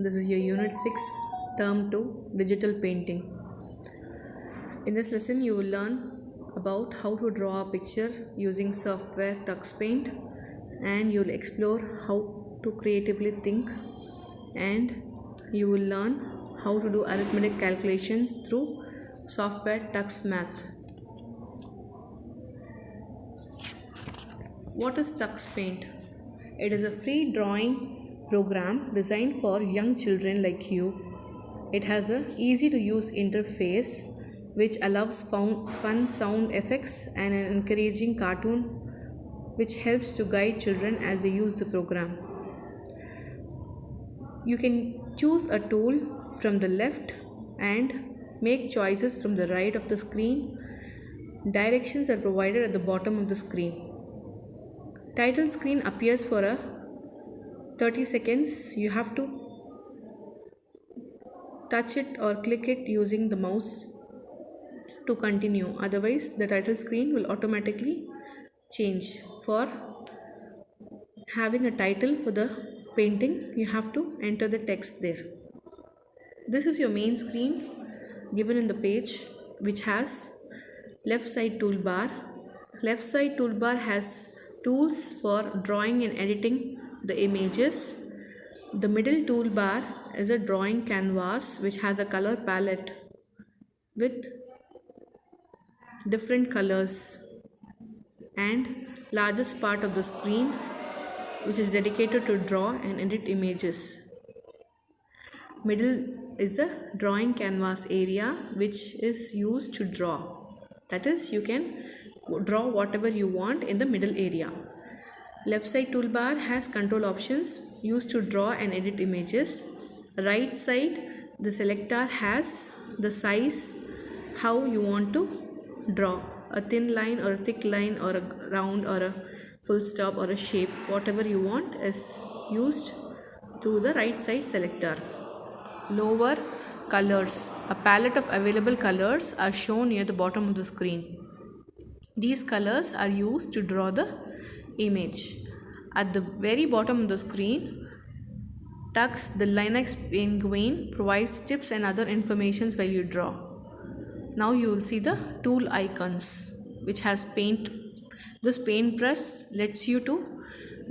This is your Unit 6, Term 2, Digital Painting. In this lesson, you will learn about how to draw a picture using software TuxPaint, and you will explore how to creatively think, and you will learn how to do arithmetic calculations through software TuxMath. What is TuxPaint? It is a free drawing program designed for young children like you. It has a easy to use interface which allows fun sound effects and an encouraging cartoon which helps to guide children as they use the program. You can choose a tool from the left and make choices from the right of the screen. Directions are provided at the bottom of the screen. Title screen appears for a 30 seconds. You have to touch it or click it using the mouse to continue. Otherwise, the title screen will automatically change. For having a title for the painting, you have to enter the text there. This is your main screen given in the page, which has left side toolbar. Left side toolbar has tools for drawing and editing the images. The middle toolbar is a drawing canvas which has a color palette with different colors, and largest part of the screen which is dedicated to draw and edit images. Middle is the drawing canvas area which is used to draw. That is, you can draw whatever you want in the middle area. Left side toolbar has control options used to draw and edit images. Right side, the selector has the size how you want to draw. A thin line or a thick line or a round or a full stop or a shape, whatever you want is used through the right side selector. Lower colors. A palette of available colors are shown near the bottom of the screen. These colors are used to draw the image. At the very bottom of the screen, Tux, the Linux Penguin, provides tips and other informations while you draw. Now you will see the tool icons which has paint. This paintbrush lets you to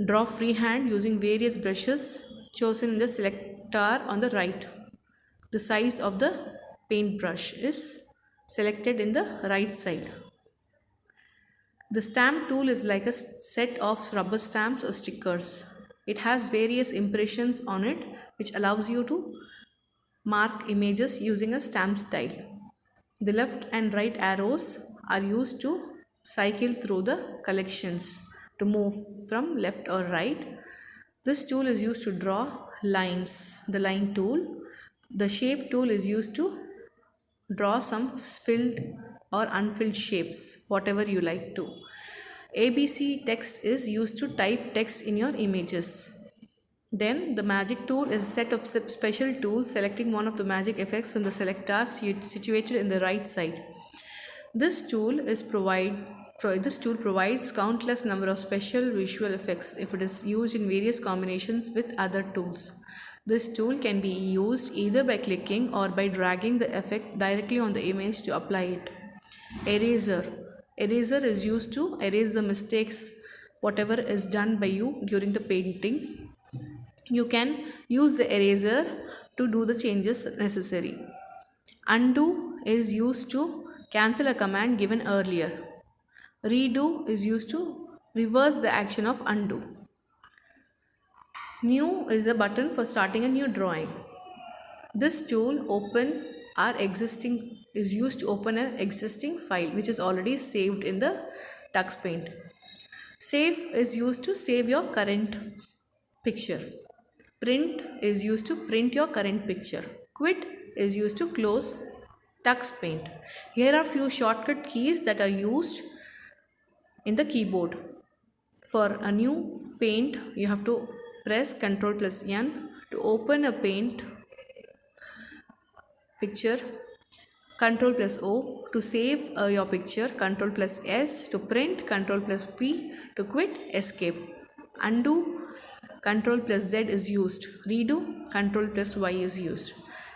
draw freehand using various brushes chosen in the selector on the right. The size of the paintbrush is selected in the right side. The stamp tool is like a set of rubber stamps or stickers. It has various impressions on it which allows you to mark images using a stamp style. The left and right arrows are used to cycle through the collections to move from left or right. This tool is used to draw lines, the line tool. The shape tool is used to draw some filled or unfilled shapes, whatever you like to. ABC text is used to type text in your images. Then the magic tool is a set of special tools selecting one of the magic effects from the selector situated in the right side. This tool provides countless number of special visual effects if it is used in various combinations with other tools. This tool can be used either by clicking or by dragging the effect directly on the image to apply it. Eraser. Eraser is used to erase the mistakes whatever is done by you during the painting. You can use the eraser to do the changes necessary. Undo is used to cancel a command given earlier. Redo is used to reverse the action of undo. New is a button for starting a new drawing. This tool is used to open an existing file which is already saved in the TuxPaint. Save is used to save your current picture. Print is used to print your current picture. Quit is used to close TuxPaint. Here are few shortcut keys that are used in the keyboard. For a new paint, you have to press Ctrl plus N to open a paint picture, Ctrl plus O to save your picture, Ctrl plus S to print, Ctrl plus P to quit, escape. Undo, Control plus Z is used. Redo, Control plus Y is used.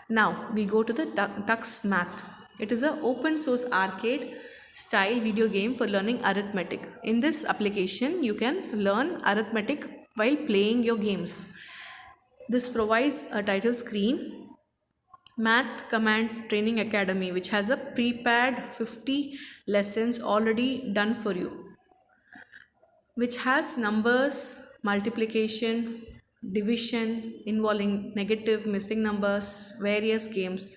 Now we go to the Tux Math. It is an open source arcade style video game for learning arithmetic. In this application, you can learn arithmetic while playing your games. This provides a title screen, Math Command Training Academy, which has a prepared 50 lessons already done for you, which has numbers, multiplication, division involving negative, missing numbers, various games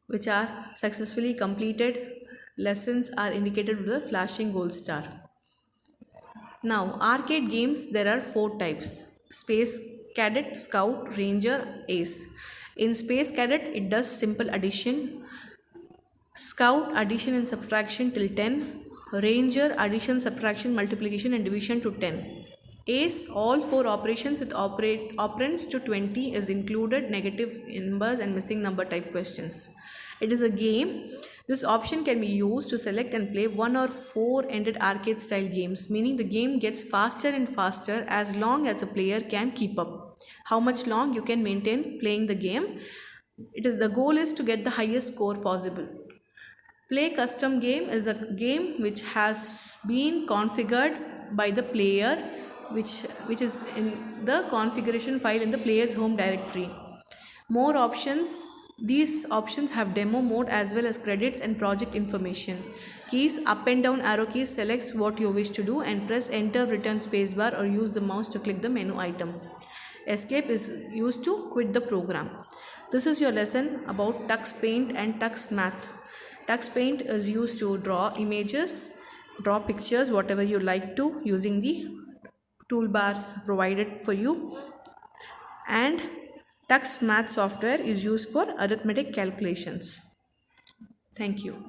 which are successfully completed. Lessons are indicated with a flashing gold star. Now, arcade games, there are 4 types: Space Cadet, Scout, Ranger, Ace. In Space Cadet, it does simple addition. Scout, addition and subtraction till 10. Ranger, addition, subtraction, multiplication and division to 10. Ace, all 4 operations with operands to 20 is included, negative numbers and missing number type questions. It is a game. This option can be used to select and play 1 or 4-ended arcade style games, meaning the game gets faster and faster as long as the player can keep up. How much long you can maintain playing the game? The goal is to get the highest score possible. Play custom game is a game which has been configured by the player, which is in the configuration file in the player's home directory. More options. These options have demo mode as well as credits and project information. Keys: up and down arrow keys selects what you wish to do, and press enter, return, spacebar, or use the mouse to click the menu item. Escape is used to quit the program. This is your lesson about Tux Paint and Tux Math. Tux Paint is used to draw images, draw pictures, whatever you like to, using the toolbars provided for you. And Tux Math software is used for arithmetic calculations. Thank you.